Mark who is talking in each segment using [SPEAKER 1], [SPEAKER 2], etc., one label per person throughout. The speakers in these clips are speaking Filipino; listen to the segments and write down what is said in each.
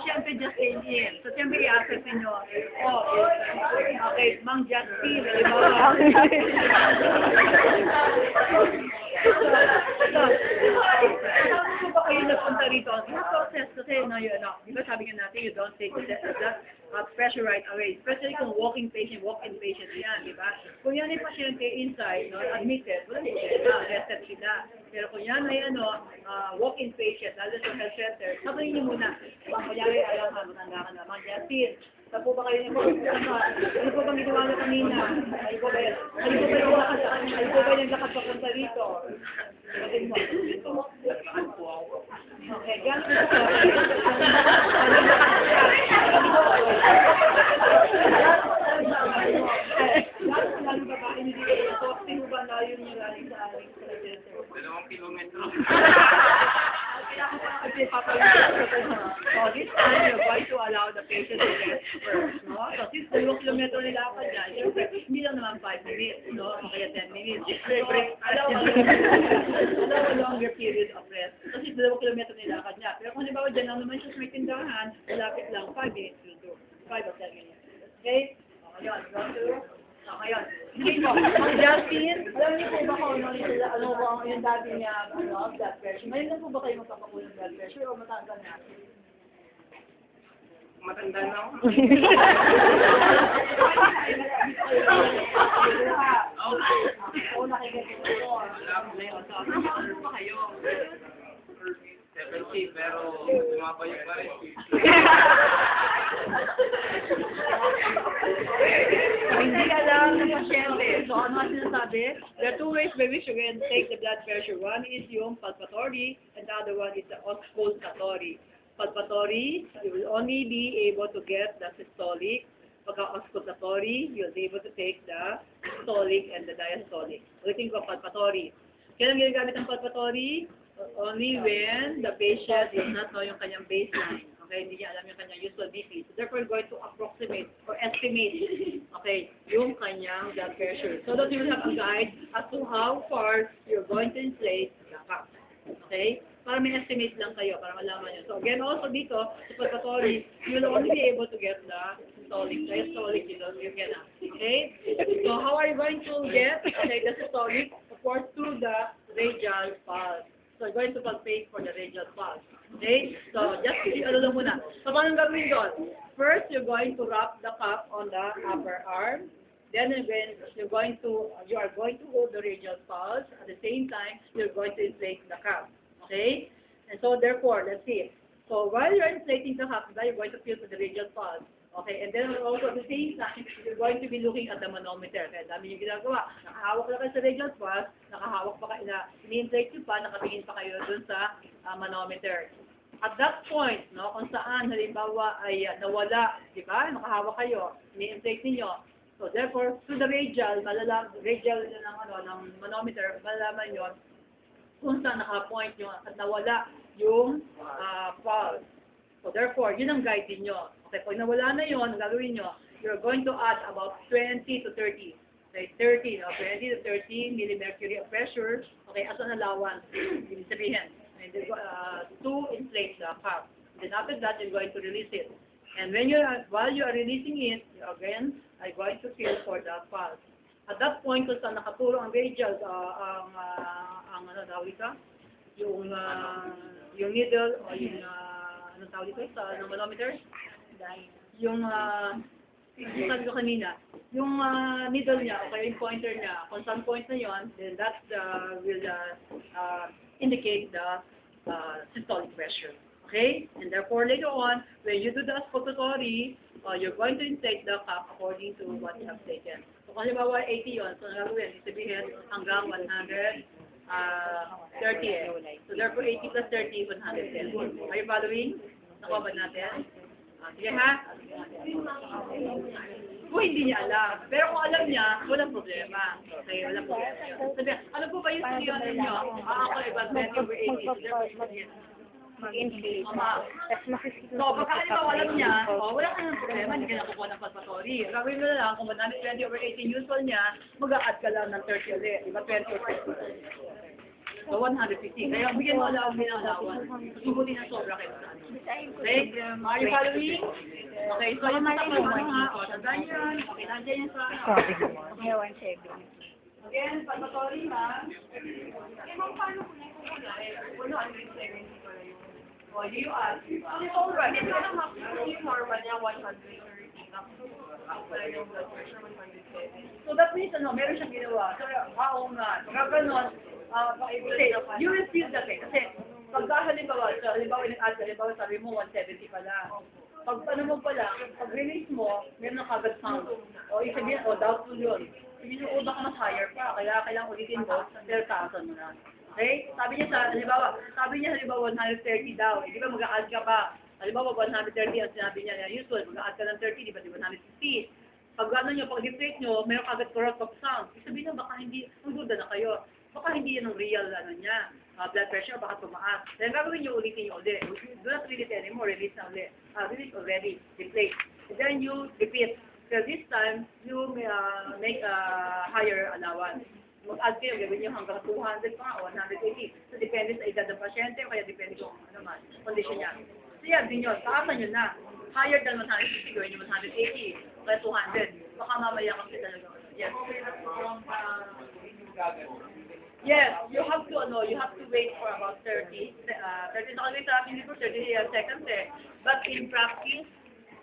[SPEAKER 1] Siyempre, just came in. So, siyempre, i-assess ninyo. Okay, Mang Justin, halimbawa. Saan ba kayo nagpunta rito? You have to assess kasi, di ba sabi nga natin, you don't take that pressure right away. Especially kung walk-in patient yan, di ba? Kung yan ay pasyente inside, admitted, wala problema, rested sila. Pero kung yan ay walk-in patient, lalo sa health center, sabihin niyo muna, kunyari, alam ha, matanda ka na, Mang Justin, saan po ba kayo ano po bang ginawa niyo kanina? Ay po ba yung lakad papunta rito? Sabihin mo. Okay, gano'n po. Lalo babae niyo dito. So, sino ba na yun yung galing sa aling center?
[SPEAKER 2] 2 kilometro.
[SPEAKER 1] So this time, you're going to allow the patient to rest first, no? So since 2 kilometro nilakad niya, siyempre, hindi lang naman 5 minutes, no? O kaya 10 minutes. Allow a longer period of rest. Kasi 2 kilometro nilakad niya. Pero kung halimbawa dyan lang naman siya sa may tindahan, malapit lang 5 minutes will do. 5 or 10 minutes. Okay? O, ngayon, go to... Ngayon, hindi po. Ang Justin, alam niyo po ba kung ano ba yung dati niya, blood pressure? Ngayon lang po ba kayo magpapakulo ng blood pressure o matanda na?
[SPEAKER 2] Matanda na ako.
[SPEAKER 1] Oo, nakikita ko. Ano ba kayo?
[SPEAKER 2] 70, pero sumabayo pa rin.
[SPEAKER 1] Hindi alam ng pasyente. So, ano ang sinasabi? There are 2 ways by which you can take the blood pressure. One is yung palpatory, and the other one is the auscultatory. Palpatory, you will only be able to get the systolic. Pagka-auscultatory, you'll be able to take the systolic and the diastolic. Ulitin ko, palpatory. Kailan ginagamit ang palpatory? Only when the patient does not know yung kanyang baseline. Okay, hindi niya alam yung kanyang usual BP. So therefore, we're going to approximate or estimate, okay, yung kanyang blood pressure. So that you will have a guide as to how far you're going to inflate the cup. Okay? Para may estimate lang kayo, para malaman nyo. So again, also dito, sa palpatory, you will only be able to get the systolic. Diastolic, you cannot. Okay? So how are you going to get, okay, the systolic? Of course, through the radial pulse. So, you're going to palpate for the radial pulse. Okay? So, just lang muna. So, paano gagawin doon? First, you are going to wrap the cup on the upper arm. Then, you are going to hold the radial pulse. At the same time, you're going to inflate the cup. Okay? And so, therefore, let's see. So, while you're inflating the cup, you're going to feel the radial pulse. Okay, and then also at the same time, you're going to be looking at the manometer. Kaya dami yung ginagawa. Nakahawak na kayo sa radial pulse, nakahawak pa kayo na ini-inflate nyo pa, nakatingin pa kayo dun sa manometer. At that point, no, kung saan halimbawa ay nawala, di ba? Nakahawak kayo, ini-inflate ninyo. So therefore, through the radial ng manometer, malalaman nyo kung saan naka-point nyo at nawala yung pulse. So therefore, yun ang guide niyo. Okay, pag nawala na yun, ang gagawin nyo, you're going to add about 20 to 30. Okay, 30, no? 20 to 30 millimercury of pressure. Okay, as an allowance, ibig sabihin. And to inflate the cup. Then after that, you're going to release it. And when while you are releasing it, you again are going to feel for the pulse. At that point, kung saan nakaturo ang radial, yung needle o yung anong tawag dito sa manometer? Yung sabi ko kanina, yung needle niya o kaya yung pointer niya, kung saan point na yon, then that will indicate the systolic pressure. Okay? And therefore, later on, when you do the auscultatory, you're going to inflate the cup according to what you have taken. So, kung halimbawa 80 yun, so nagagawin, sabihin hanggang 130 eh. So, therefore, 80 plus 30, 110. Are you following? Nakuha ba natin? Sige ha? hindi niya alam. Pero kung alam niya, walang problema. Okay, walang problema. Sabi, ano po ba yung studio ninyo? Ako, iba, 20 over 80.
[SPEAKER 3] Mag-inflate.
[SPEAKER 1] Tama.
[SPEAKER 3] Tapos makikita
[SPEAKER 1] So, pagka halimbawa alam niya, wala ka ng problema, hindi ka nakukuha ng palpatory. Gagawin mo na lang, kung madami 20 over 18 usual niya, mag-a-add ka lang ng 30 ulit. Diba 20 or 50? So, 150. Kaya bigyan mo allowance din ang allowance. Subutin na sobra kayo sa ano. Okay? Are you following? Okay, so yung mata ko, o, tandaan nyo yan. Okay, nandiyan yan sa ano.
[SPEAKER 3] Yeah, 170.
[SPEAKER 1] Again, palpatory ha. Eh, ma'am, paano ko na yung wala? 170 pala yun. O, you ask. Ang alright. Ito na yung normal niya, 130. Wala yung blood pressure, 170. So, that means, ano, meron siyang ginawa. So, nga. Kaya ganon, you will feel that eh. Kasi, pagka halimbawa, nag-add ka, halimbawa, sabi mo, 170 pala. Pag ano mo pala, pag release mo, meron na kagad sound. O, isabihin, doubtful yun. Sabihin yung baka mas higher pa, kaya kailangan ulitin mo, pero taasan mo na. Okay? Sabi niya halimbawa 130 daw. Eh, di ba mag-a-add ka pa? Halimbawa 130 ang sinabi niya, usual, mag-a-add ka ng 30, di ba? Di ba 150? Pag gano'n nyo, pag deflate nyo, meron kagad correct of sound. Sabihin nyo, baka hindi, magduda na kayo. Baka hindi yan ang real, ano niya, blood pressure, baka tumaas. Then gagawin nyo, ulitin nyo ulit. Do not release anymore, release na ulit. Release already, deflate. And then you repeat. So this time, you make a higher allowance. Mag-add kayo, gawin nyo hanggang 200 pa o 180. So, depende sa edad ng pasyente, o kaya depende kung ano man, condition niya. So, yan din yun. Taasan nyo na. Higher than 150, gawin nyo 180, o kaya 200. Baka mamaya kasi talaga. Yes. Yes, you have to wait for about 30 nakalagay sa akin dito, 30 seconds eh. But in practice,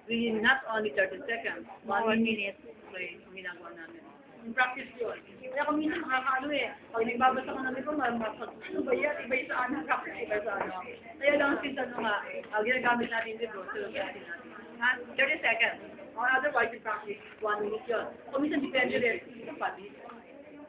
[SPEAKER 1] we not only 30 seconds, 1 minute. Okay, ang ginagawa namin. In practice yun. Kaya kung minsan makakaano eh, pag nagbabasa ka ng libro, ano ba yan? Iba yung sa ano, practice iba sa ano. Kaya lang since ano nga, ginagamit natin yung libro, so natin. 30 seconds. Or otherwise, in practice, 1 minute yun. Kung minsan depende rin, ito pati.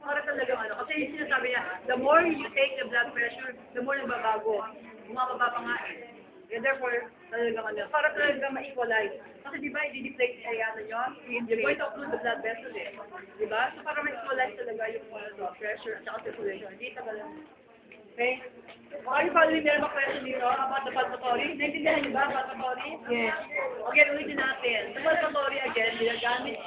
[SPEAKER 1] Para talagang ano, kasi yung sinasabi niya, the more you take the blood pressure, the more nagbabago. Bumababa pa nga eh. And therefore, talagang ano, para talagang ma-equalize. Kasi di ba, i-deflate ay ano nyo, you're going to occlude the blood vessel eh. Di ba? So para ma-equalize talaga yung pressure at saka circulation. Hindi talaga. Okay? Are you following? Meron ba question dito about the palpatory? Naintindihan niyo ba palpatory?
[SPEAKER 3] Yes.
[SPEAKER 1] Okay, ulitin natin. Sa palpatory again, ginagamit